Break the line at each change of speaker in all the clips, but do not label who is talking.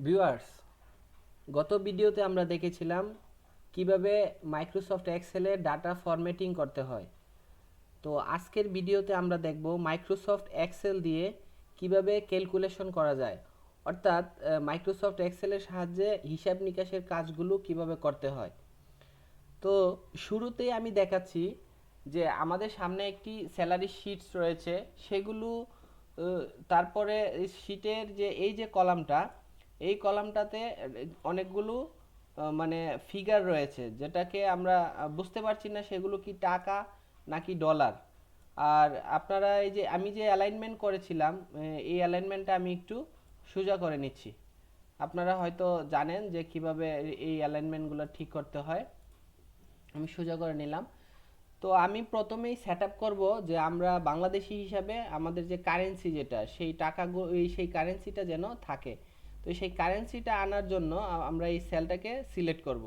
Viewers, গত ভিডিওতে আমরা দেখেছিলাম কিভাবে মাইক্রোসফট এক্সেলে ডাটা ফরম্যাটিং করতে হয়। তো আজকের ভিডিওতে আমরা দেখব মাইক্রোসফট এক্সেল দিয়ে কিভাবে ক্যালকুলেশন করা যায়, অর্থাৎ মাইক্রোসফট এক্সেলের সাহায্যে হিসাব নিকাশের কাজগুলো কিভাবে করতে হয়। তো শুরুতেই আমি দেখাচ্ছি যে আমাদের সামনে একটি স্যালারি শিটস রয়েছে, সেগুলো তারপরে শিটের যে এই যে কলামটা, এই কলামটাতে অনেকগুলো মানে ফিগার রয়েছে, যেটাকে আমরা বুঝতে পারছি না সেগুলো কি টাকা নাকি ডলার। আর আপনারা এই যে আমি যে অ্যালাইনমেন্ট করেছিলাম, এই অ্যালাইনমেন্টটা আমি একটু সোজা করে নিচ্ছি। আপনারা হয়তো জানেন যে কিভাবে এই অ্যালাইনমেন্টগুলো ঠিক করতে হয়। আমি সোজা করে নিলাম। তো আমি প্রথমেই সেট আপ করবো যে আমরা বাংলাদেশি হিসাবে আমাদের যে কারেন্সি, যেটা সেই সেই কারেন্সিটা যেন থাকে। তো সেই কারেন্সিটা আনার জন্য আমরা এই সেলটাকে সিলেক্ট করব।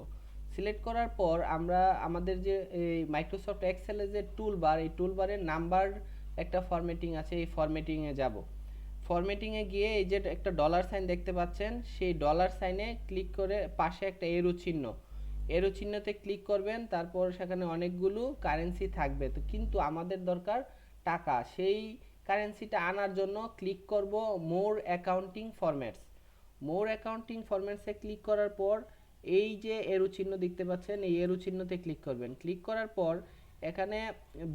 সিলেক্ট করার পর আমরা আমাদের যে এই মাইক্রোসফট এক্সেলের যে টুলবার, এই টুলবারের নাম্বার একটা ফরম্যাটিং আছে, এই ফরম্যাটিংয়ে যাব। ফরম্যাটিংয়ে গিয়ে এই যে একটা ডলার সাইন দেখতে পাচ্ছেন, সেই ডলার সাইনে ক্লিক করে পাশে একটা এরো চিহ্ন, এরো চিহ্নতে ক্লিক করবেন। তারপর সেখানে অনেকগুলো কারেন্সি থাকবে, তো কিন্তু আমাদের দরকার টাকা। সেই কারেন্সিটা আনার জন্য ক্লিক করব মোর অ্যাকাউন্টিং ফরম্যাটস। মোর অ্যাকাউন্টিং ফরম্যাটসে ক্লিক করার পর এই যে এরো চিহ্ন দেখতে পাচ্ছেন, এই এরো চিহ্নতে ক্লিক করবেন। ক্লিক করার পর এখানে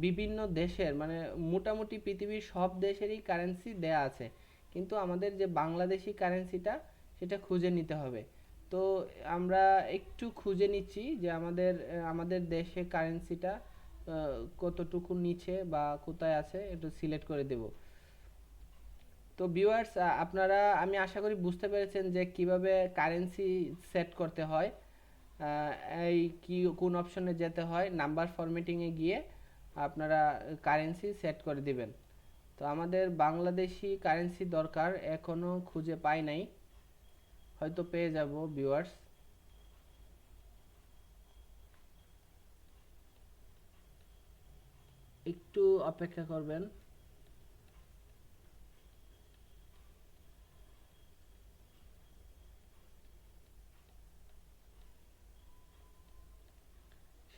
বিভিন্ন দেশের, মানে মোটামুটি পৃথিবীর সব দেশেরই কারেন্সি দেয়া আছে, কিন্তু আমাদের যে বাংলাদেশি কারেন্সিটা সেটা খুঁজে নিতে হবে। তো আমরা একটু খুঁজে নিচ্ছি যে আমাদের দেশে কারেন্সিটা কতটুকু নিচে বা কোথায় আছে, একটু সিলেক্ট করে দেব। তো ভিউয়ার্স, আপনারা আমি আশা করি বুঝতে পেরেছেন যে কিভাবে কারেন্সি সেট করতে হয়। আহ, এই কি কোন অপশনে যেতে হয়, নাম্বার ফরম্যাটিংয়ে গিয়ে আপনারা কারেন্সি সেট করে দিবেন। তো আমাদের বাংলাদেশি কারেন্সি দরকার, এখনো খুঁজে পাই নাই, হয়তো পেয়ে যাব ভিউয়ার্স। একটু অপেক্ষা করবেন।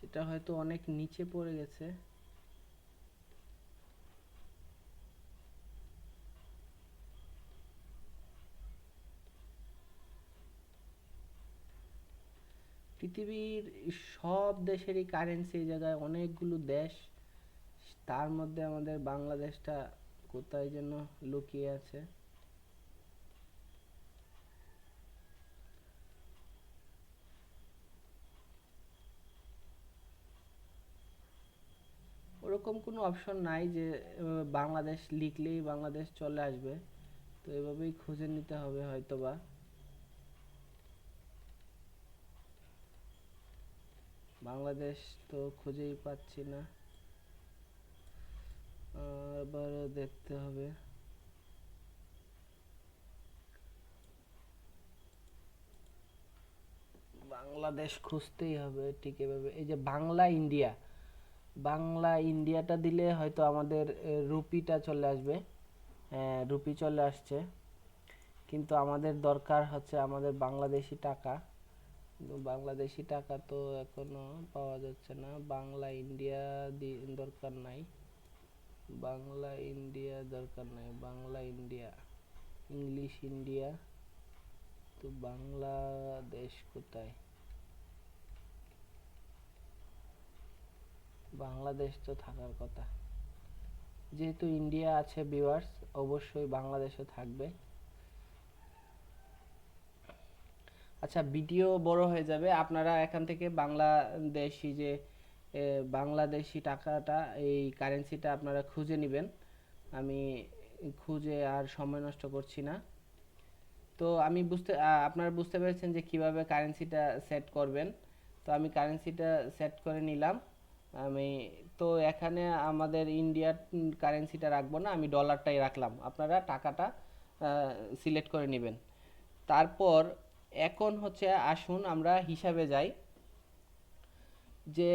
সেটা হয়তো অনেক নিচে পড়ে গেছে। পৃথিবীর সব দেশেরই কারেন্সি এই জায়গায়, অনেকগুলো দেশ, তার মধ্যে আমাদের বাংলাদেশটা কোথায় যেন লুকিয়ে আছে। ওরকম কোনো অপশন নাই যে বাংলাদেশ লিখলেই বাংলাদেশ চলে আসবে। তো এভাবেই খুঁজে নিতে হবে হয়তোবা। বাংলাদেশ তো খুঁজেই পাচ্ছি না। এবারও দেখতে হবে। বাংলাদেশ খুঁজতেই হবে ঠিক এভাবে। এই যে বাংলা ইন্ডিয়া, বাংলা ইন্ডিয়াটা দিলে হয়তো আমাদের রুপিটা চলে আসবে। হ্যাঁ, রুপি চলে আসছে, কিন্তু আমাদের দরকার হচ্ছে আমাদের বাংলাদেশি টাকা। কিন্তু বাংলাদেশি টাকা তো এখনো পাওয়া যাচ্ছে না। বাংলা ইন্ডিয়া দরকার নাই, বাংলা ইন্ডিয়া দরকার নাই, বাংলা ইন্ডিয়া, ইংলিশ ইন্ডিয়া। তো বাংলাদেশ কোথায়? বাংলাদেশ তো থাকার কথা, যেহেতু ইন্ডিয়া আছে ভিউয়ার্স, অবশ্যই বাংলাদেশও থাকবে। আচ্ছা, ভিডিও বড় হয়ে যাবে, আপনারা এখান থেকে বাংলাদেশি যে বাংলাদেশি টাকাটা, এই কারেন্সিটা আপনারা খুঁজে নেবেন। আমি খুঁজে আর সময় নষ্ট করছি না। তো আমি আপনারা বুঝতে পেরেছেন যে কিভাবে কারেন্সিটা সেট করবেন। তো আমি কারেন্সিটা সেট করে নিলাম। আমি তো এখানে আমাদের ইন্ডিয়ার কারেন্সিটা রাখবো না, আমি ডলারটাই রাখলাম। আপনারা টাকাটা সিলেক্ট করে নেবেন। তারপর এখন হচ্ছে আসুন আমরা হিসাবে যাই, যে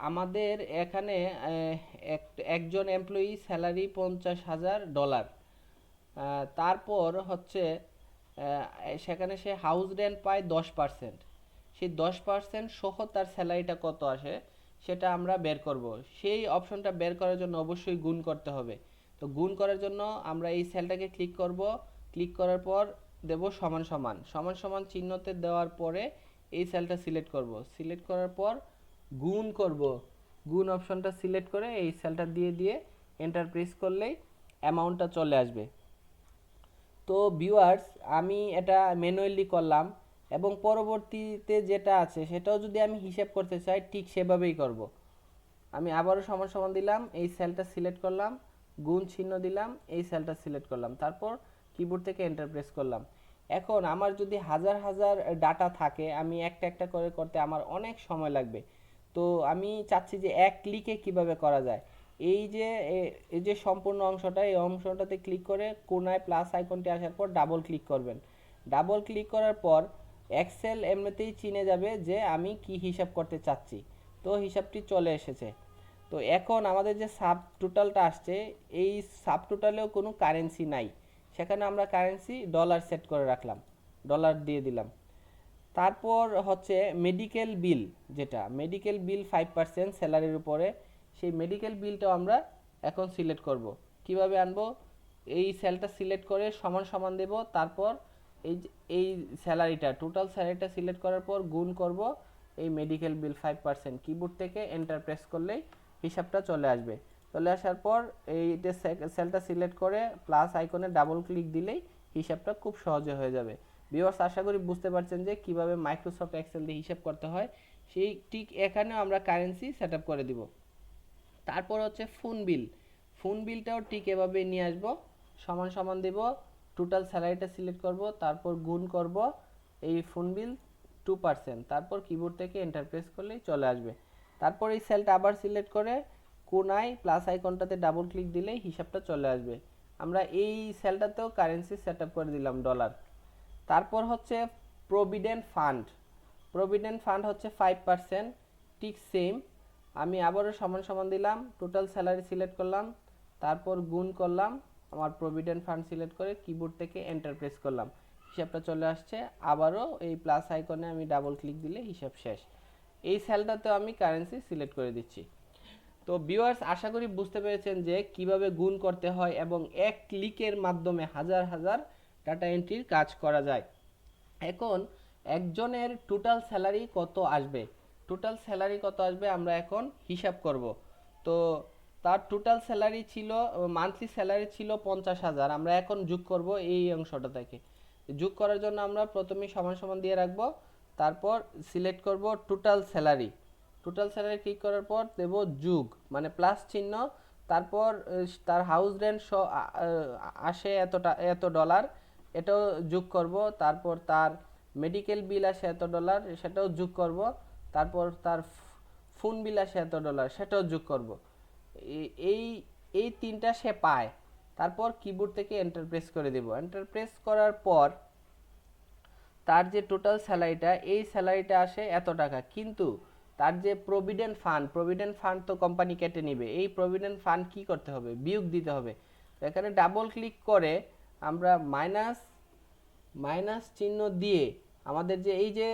আমাদের এখানে একজন এমপ্লয়ি স্যালারি $50,000। তারপর হচ্ছে সেখানে সে হাউস রেন্ট পায় 10%। সেই 10% সহ তার স্যালারিটা কত আসে সেটা আমরা বের করব। সেই অপশনটা বের করার জন্য অবশ্যই গুণ করতে হবে। তো গুণ করার জন্য আমরা এই সেলটাকে ক্লিক করব। ক্লিক করার পর দেব সমান সমান, সমান সমান চিহ্নতে দেওয়ার পরে এই সেলটা সিলেক্ট করব। সিলেক্ট করার পর গুণ করব। গুণ অপশনটা সিলেক্ট করে এই সেলটা দিয়ে দিয়ে এন্টার প্রেস করলেই অ্যামাউন্টটা চলে আসবে। তো ভিউয়ার্স, আমি এটা ম্যানুয়ালি করলাম এবং পরবর্তীতে যেটা আছে সেটাও যদি আমি হিসাব করতে চাই ঠিক সেভাবেই করব। আমি আবারও সমান সমান দিলাম, এই সেলটা সিলেক্ট করলাম, গুণ চিহ্ন দিলাম, এই সেলটা সিলেক্ট করলাম, তারপর কিবোর্ড থেকে এন্টার প্রেস করলাম। এখন আমার যদি হাজার হাজার ডাটা থাকে, আমি একটা একটা করে করতে আমার অনেক সময় লাগবে। তো আমি চাচ্ছি যে এক ক্লিকে কিভাবে করা যায়। এই যে সম্পূর্ণ অংশটা, এই অংশটাতে ক্লিক করে কোনায় প্লাস আইকনটি আসার পর ডাবল ক্লিক করবেন। ডাবল ক্লিক করার পর এক্সেল এমনিতেই চিনে যাবে যে আমি কি হিসাব করতে চাচ্ছি। তো হিসাবটি চলে এসেছে। তো এখন আমাদের যে সাব টোটালটা আসছে, এই সাব টোটালেও কোনো কারেন্সি নাই, সেখানে আমরা কারেন্সি ডলার সেট করে রাখলাম, ডলার দিয়ে দিলাম। তারপর হচ্ছে মেডিকেল বিল, যেটা মেডিকেল বিল 5% স্যালারির উপরে, সেই মেডিকেল বিলটাও আমরা এখন সিলেক্ট করব। কিভাবে আনবো, এই সেলটা সিলেক্ট করে সমান সমান দেব, তারপর এই স্যালারিটা টোটাল স্যালারিটা সিলেক্ট করার পর গুণ করব এই মেডিকেল বিল 5%। কিবোর্ড থেকে এন্টার প্রেস করলেই হিসাবটা চলে আসবে। চলে আসার পর এইটা সেলটা সিলেক্ট করে প্লাস আইকনে ডাবল ক্লিক দিলেই হিসাবটা খুব সহজে হয়ে যাবে। ভিউয়ার্স, আশা করি বুঝতে পারছেন যে কিভাবে মাইক্রোসফট এক্সেল দিয়ে হিসাব করতে হয়। সেই ঠিক এখানেও আমরা কারেন্সি সেট আপ করে দিব। তারপর হচ্ছে ফোন বিল। ফোন বিলটাও ঠিক এভাবে নিয়ে আসব, সমান সমান দেব, টোটাল স্যালারিটা সিলেক্ট করব, তারপর গুণ করব এই ফোন বিল 2%, তারপর কিবোর্ড থেকে এন্টার প্রেস করলেই চলে আসবে। তারপর এই সেলটা আবার সিলেক্ট করে কোনায় প্লাস আইকনটাতে ডাবল ক্লিক দিলেই হিসাবটা চলে আসবে। আমরা এই সেলটাতেও কারেন্সি সেট আপ করে দিলাম ডলার। তারপর হচ্ছে প্রভিডেন্ট ফান্ড। প্রভিডেন্ট ফান্ড হচ্ছে 5%, ঠিক সেম। আমি আবারও সমান সমান দিলাম, টোটাল স্যালারি সিলেক্ট করলাম, তারপর গুণ করলাম, আমার প্রভিডেন্ট ফান্ড সিলেক্ট করে কিবোর্ড থেকে এন্টার প্রেস করলাম, হিসাবটা চলে আসছে। আবারও এই প্লাস আইকনে আমি ডাবল ক্লিক দিলে হিসাব শেষ। এই সেলটাতেও আমি কারেন্সি সিলেক্ট করে দিচ্ছি। তো ভিউয়ার্স, আশা করি বুঝতে পেরেছেন যে কিভাবে গুণ করতে হয় এবং এক ক্লিকের মাধ্যমে হাজার হাজার ডাটা এন্ট্রির কাজ করা যায়। এখন একজনের টোটাল স্যালারি কত আসবে, টোটাল স্যালারি কত আসবে আমরা এখন হিসাব করব। তো তার টোটাল স্যালারি ছিল, মান্থলি স্যালারি ছিল 50,000, আমরা এখন যোগ করব এই অংশটা থেকে। যোগ করার জন্য আমরা প্রথমে সমান সমান দিয়ে রাখবো, তারপর সিলেক্ট করব total salary. Total salary click করার পর দেব যোগ, মানে প্লাস চিহ্ন, তারপর তার হাউস রেন্ট আসে এত ডলার, এটাও যোগ করব, তারপর তার মেডিকেল বিল আসে এত ডলার, সেটাও যোগ করব, তারপর তার ফোন বিল আসে এত ডলার, সেটাও যোগ করব। এই এই তিনটা সে পায়। তারপর কিবোর্ড থেকে এন্টার প্রেস করে দেব। এন্টার প্রেস করার পর তার যে টোটাল স্যালারিটা, এই স্যালারিটা আসে এত টাকা, কিন্তু তার যে প্রভিডেন্ট ফান্ড তো কোম্পানি কেটে নিবে, এই প্রভিডেন্ট ফান্ড কি করতে হবে, বিয়োগ দিতে হবে। তো এখানে ডাবল ক্লিক করে আমরা মাইনাস মাইনাস চিহ্ন দিয়ে আমাদের যে এই যে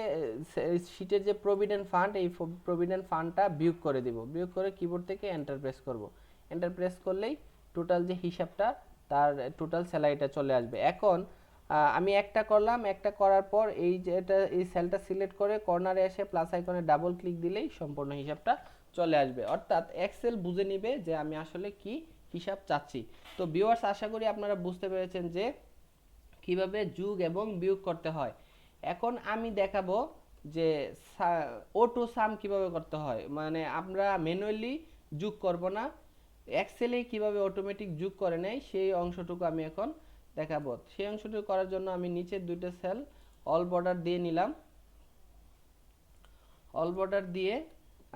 শীটের যে প্রভিডেন্ট ফান্ড, এই প্রভিডেন্ট ফান্ডটা বিয়োগ করে দিব। বিয়োগ করে কিবোর্ড থেকে এন্টার প্রেস করব। এন্টার প্রেস করলেই টোটাল যে হিসাবটা, তার টোটাল স্যালারিটা চলে আসবে। এখন আমি একটা করলাম, একটা করার পর এই যে এই সেলটা সিলেক্ট করে কর্নারে এসে প্লাস আইকনে ডাবল ক্লিক দিলেই সম্পূর্ণ হিসাবটা চলে আসবে। অর্থাৎ এক্সেল বুঝে নিবে যে আমি আসলে কি হিসাব চাচ্ছি। তো ভিউয়ার্স, আশা করি আপনারা বুঝতে পেরেছেন যে কিভাবে যোগ এবং বিয়োগ করতে হয়। এখন আমি দেখাবো যে অটো সাম কিভাবে করতে হয়, মানে আমরা ম্যানুয়ালি যোগ করব না, এক্সেলে কিভাবে অটোমেটিক যোগ করে নেয় সেই অংশটুকু আমি এখন দেখাবো। সেই অংশটুকু করার জন্য আমি নিচের দুইটা সেল অল বর্ডার দিয়ে নিলাম। অল বর্ডার দিয়ে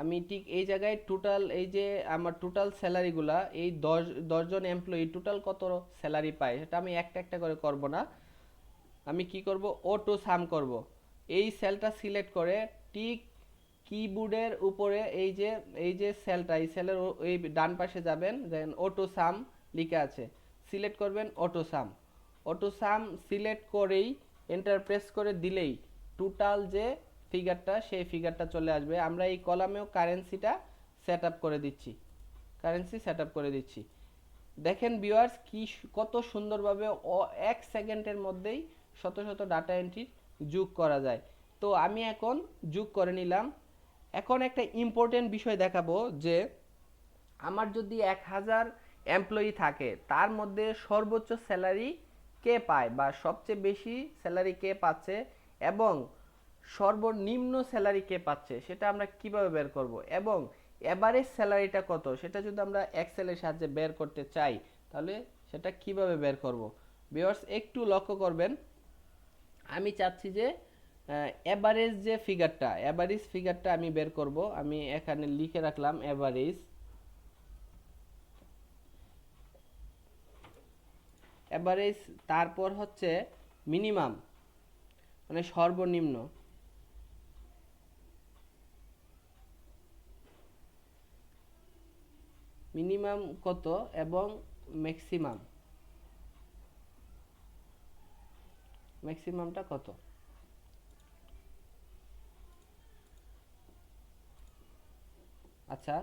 আমি ঠিক এই জায়গায় টোটাল, এই যে আমার টোটাল স্যালারিগুলা, এই 10 জন এমপ্লয়ি টোটাল কত স্যালারি পায় সেটা আমি একটা একটা করে করব না, আমি কি করব, অটো সাম করব। এই সেলটা সিলেক্ট করে ঠিক কিবোর্ডের উপরে এই যে সেলটা, এই সেলের এই ডান পাশে যাবেন, দেখেন অটো সাম লেখা আছে, সিলেক্ট করবেন অটো সাম। অটো সাম সিলেক্ট করেই এন্টার প্রেস করে দিলেই টোটাল যে ফিগারটা সেই ফিগারটা চলে আসবে। আমরা এই কলামেও কারেন্সিটা সেট আপ করে দিচ্ছি, কারেন্সি সেট আপ করে দিচ্ছি। দেখেন ভিউয়ার্স কি কত সুন্দরভাবে 1 সেকেন্ডের মধ্যেই শত শত ডাটা এন্ট্রি যোগ করা যায়। তো আমি এখন যোগ করে নিলাম। এখন একটা ইম্পর্টেন্ট বিষয় দেখাবো যে আমার যদি 1000 এমপ্লয়ি থাকে তার মধ্যে সর্বোচ্চ স্যালারি কে পায় বা সবচেয়ে বেশি স্যালারি কে পাচ্ছে এবং সর্বনিম্ন স্যালারি কে পাচ্ছে সেটা আমরা কিভাবে বের করব, এবং এভারেজ স্যালারিটা কত সেটা যদি আমরা এক্সেলের সাহায্যে বের করতে চাই তাহলে সেটা কিভাবে বের করব। ভিউয়ার্স একটু লক্ষ্য করবেন, আমি চাচ্ছি যে এভারেজ যে ফিগারটা, এভারেজ ফিগারটা আমি বের করব। আমি এখানে লিখে রাখলাম এভারেজ, এভারেজ তারপর হচ্ছে মিনিমাম মানে সর্বনিম্ন, মিনিমাম কত এবং ম্যাক্সিমাম, ম্যাক্সিমামটা কত। আচ্ছা,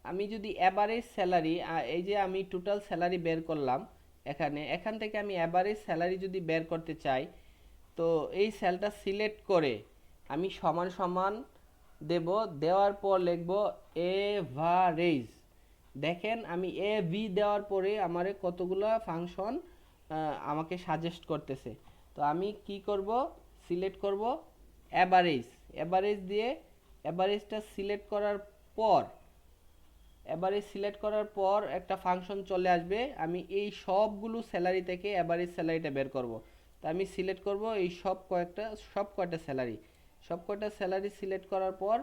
আমি যদি অ্যাভারেজ স্যালারি, এই যে আমি টোটাল স্যালারি বের করলাম এখান থেকে আমি অ্যাভারেজ স্যালারি যদি বের করতে চাই তো এই সেলটা সিলেক্ট করে আমি সমান সমান দেব, দেওয়ার পর লিখব এভারেজ। দেখেন আমি এ ভি দেওয়ার পরে আমার কতগুলো ফাংশন আমাকে সাজেস্ট করতেছে। তো আমি কি করব, সিলেক্ট করব অ্যাভারেজ, অ্যাভারেজ দিয়ে অ্যাভারেজটা সিলেক্ট করার পর, এভারেজ সিলেক্ট করার পর একটা ফাংশন চলে আসবে, আমি এই সবগুলো স্যালারি থেকে এভারেজ স্যালারিটা বের করব। তা আমি সিলেক্ট করব এই সব কয়টা স্যালারি, সব কয়টা স্যালারি সিলেক্ট করার পর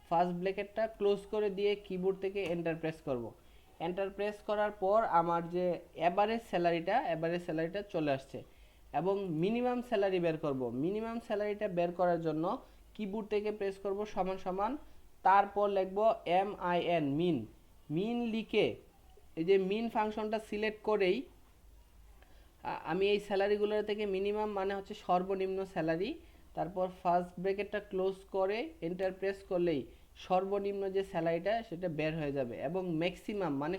ফার্স্ট ব্র্যাকেটটা ক্লোজ করে দিয়ে কিবোর্ড থেকে এন্টার প্রেস করব। এন্টার প্রেস করার পর আমার যে এভারেজ স্যালারিটা চলে আসছে, এবং মিনিমাম স্যালারি বের করব। মিনিমাম স্যালারিটা বের করার জন্য কিবোর্ড থেকে প্রেস করব সমান সমান, তারপর লিখব MIN, মিন, মিন লিখে এই যে মিন ফাংশনটা সিলেক্ট করেই আমি এই স্যালারিগুলোর থেকে মিনিমাম মানে হচ্ছে সর্বনিম্ন স্যালারি, তারপর ফার্স্ট ব্র্যাকেটটা ক্লোজ করে এন্টার প্রেস করলেই সর্বনিম্ন যে স্যালারিটা সেটা বের হয়ে যাবে, এবং ম্যাক্সিমাম মানে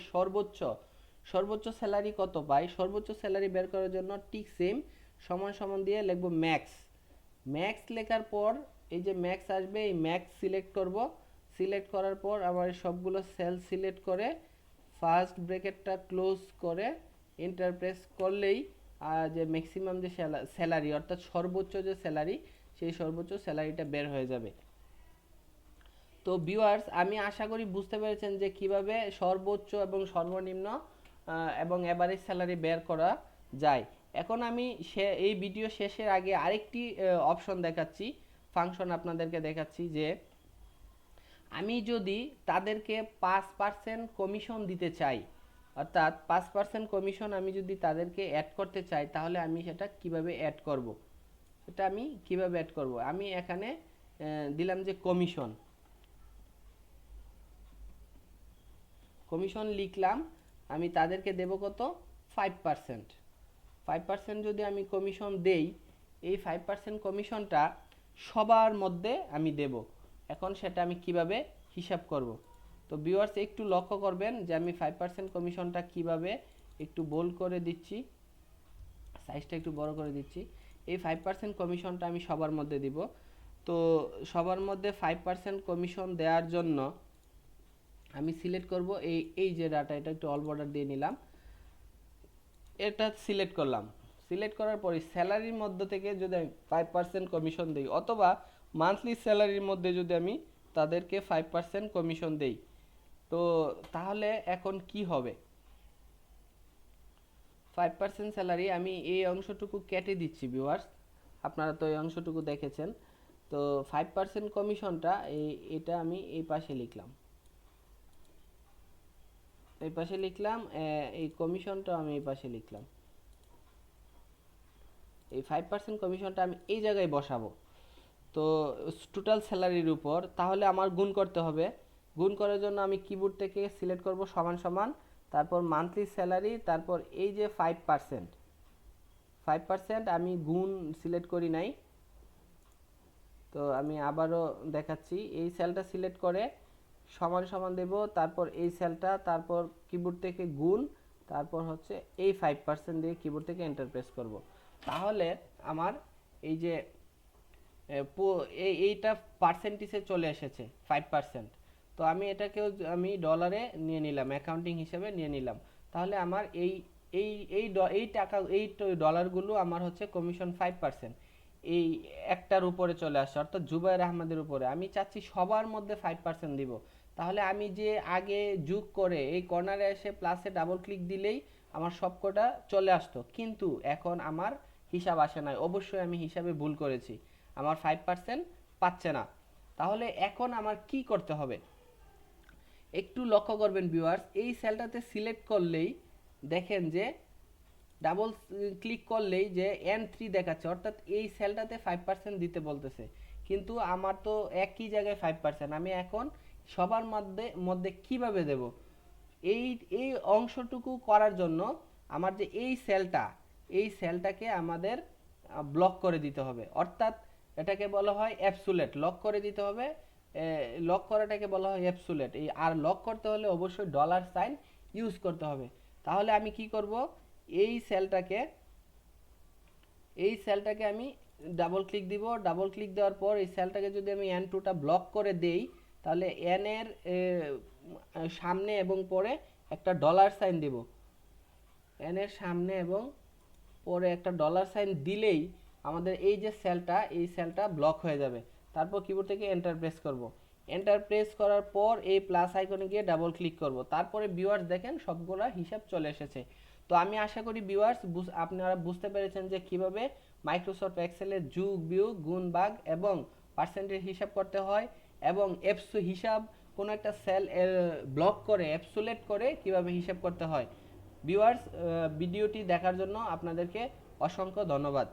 সর্বোচ্চ স্যালারি কত পাই, সর্বোচ্চ স্যালারি বের করার জন্য ঠিক সেম সমান সমান দিয়ে লিখব ম্যাক্স। ম্যাক্স লেখার পর এই যে ম্যাক্স আসবে, এই ম্যাক্স সিলেক্ট করব। সিলেক্ট করার পর আমার সবগুলো সেল সিলেক্ট করে ফার্স্ট ব্র্যাকেটটা ক্লোজ করে এন্টার প্রেস করলেই যে ম্যাক্সিমাম যে স্যালারি অর্থাৎ সর্বোচ্চ যে স্যালারি সেই সর্বোচ্চ স্যালারিটা বের হয়ে যাবে। তো ভিউয়ার্স আমি আশা করি বুঝতে পেরেছেন যে কিভাবে সর্বোচ্চ এবং সর্বনিম্ন এবং এভারেজ স্যালারি বের করা যায়। এখন আমি এই ভিডিও শেষের আগে আরেকটি অপশন দেখাচ্ছি, ফাংশন আপনাদেরকে দেখাচ্ছি যে আমি যদি তাদেরকে 5% কমিশন দিতে চাই, অর্থাৎ 5% কমিশন আমি যদি তাদেরকে অ্যাড করতে চাই তাহলে আমি সেটা কিভাবে অ্যাড করব, সেটা আমি কিভাবে অ্যাড করব। আমি এখানে দিলাম যে কমিশন, কমিশন লিখলাম, আমি তাদেরকে দেব কত 5%। 5% যদি আমি কমিশন দেই, এই 5% কমিশনটা সবার মধ্যে আমি দেব। এখন সেটা আমি কিভাবে হিসাব করব। তো ভিউয়ার্স একটু লক্ষ্য করবেন যে আমি 5% কমিশনটা কিভাবে একটু বোল্ড করে দিচ্ছি, সাইজটা একটু বড় করে দিচ্ছি। এই 5% কমিশনটা আমি সবার মধ্যে দিব। তো সবার মধ্যে 5% কমিশন দেওয়ার জন্য আমি সিলেক্ট করব এই যে ডাটা, এটা একটু অল বর্ডার দিয়ে নিলাম, এটা সিলেক্ট করলাম। সিলেক্ট করার পরে স্যালারির মধ্যে থেকে যদি আমি 5% কমিশন দিই, অথবা মান্থলি স্যালারির মধ্যে যদি আমি তাদেরকে 5% কমিশন দেই, তো তাহলে এখন কি হবে, 5% স্যালারি আমি এই অংশটুকু কেটে দিচ্ছি ভিউয়ার্স, আপনারা তো এই অংশটুকু দেখেছেন। তো 5% কমিশনটা এটা আমি এই পাশে লিখলাম, এই পাশে লিখলাম, এই কমিশনটা আমি এই পাশে লিখলাম। এই 5% কমিশনটা আমি এই জায়গায় বসাবো, তো টোটাল স্যালারির উপর। তাহলে আমার গুণ করতে হবে, গুণ করার জন্য আমি কিবোর্ড থেকে সিলেক্ট করব সমান সমান, তারপর মান্থলি স্যালারি, তারপর এই যে 5%, 5% আমি গুণ সিলেক্ট করি নাই, তো আমি আবারও দেখাচ্ছি। এই সেলটা সিলেক্ট করে সমান সমান দেব, তারপর এই সেলটা, তারপর কিবোর্ড থেকে গুণ, তারপর হচ্ছে এই 5% দিয়ে কিবোর্ড থেকে এন্টার প্রেস করব। তাহলে আমার এই যে এইটা পার্সেন্টেজে চলে এসেছে 5%। তো আমি এটাকেও আমি ডলারে নিয়ে নিলাম, অ্যাকাউন্টিং হিসেবে নিয়ে নিলাম। তাহলে আমার এই এই এই এই টাকা, এই ডলারগুলো আমার হচ্ছে কমিশন 5%, এই একটার উপরে চলে আসছে, অর্থাৎ জুবাইর আহমেদের উপরে। আমি চাচ্ছি সবার মধ্যে 5% দিব। তাহলে আমি যে আগে যোগ করে এই কর্নারে এসে প্লাসে ডাবল ক্লিক দিলেই আমার সবকটা চলে আসতো, কিন্তু এখন আমার হিসাব আসে নাই। অবশ্যই আমি হিসাবে ভুল করেছি, আমার 5% পাচ্ছে না। তাহলে এখন আমার কি করতে হবে একটু লক্ষ্য করবেন ভিউয়ার্স। এই সেলটাতে সিলেক্ট করলেই দেখেন যে ডাবল ক্লিক করলেই যে N3 দেখাচ্ছে, অর্থাৎ এই সেলটাতে 5% দিতে বলতেছে, কিন্তু আমার তো একই জায়গায় 5%। আমি এখন সবার মধ্যে মধ্যে কিভাবে দেব? এই এই অংশটুকু করার জন্য আমার যে এই সেলটা, এই সেলটাকে আমাদের ব্লক করে দিতে হবে, অর্থাৎ এটাকে বলা হয় অ্যাবসুলেট, লক করে দিতে হবে। লক করাটাকে বলা হয় অ্যাবসুলেট। এই আর লক করতে হলে অবশ্যই ডলার সাইন ইউজ করতে হবে। তাহলে আমি কি করব, এই সেলটাকে এই সেলটাকে আমি ডাবল ক্লিক দিব। ডাবল ক্লিক দেওয়ার পর এই সেলটাকে যদি আমি N2টা ব্লক করে দেই, তাহলে এন এর সামনে এবং পরে একটা ডলার সাইন দিব। এন এর সামনে এবং পরে একটা ডলার সাইন দিলেই আমাদের এই যে সেলটা, এই সেলটা ব্লক হয়ে যাবে। তারপর কিবোর্ড থেকে এন্টার প্রেস করব। এন্টার প্রেস করার পর এই প্লাস আইকনে গিয়ে ডাবল ক্লিক করব। তারপরে ভিউয়ার্স দেখেন সবগুলা হিসাব চলে এসেছে। তো আমি আশা করি ভিউয়ার্স আপনারা বুঝতে পেরেছেন যে কিভাবে মাইক্রোসফট এক্সেলে যোগ, বিয়োগ, গুণ, ভাগ এবং পার্সেন্টেজ হিসাব করতে হয়, এবং হিসাব কোনো একটা সেল ব্লক করে অ্যাবসুলেট করে কিভাবে হিসাব করতে হয়। ভিউয়ার্স, ভিডিওটি দেখার জন্য আপনাদেরকে অসংখ্য ধন্যবাদ।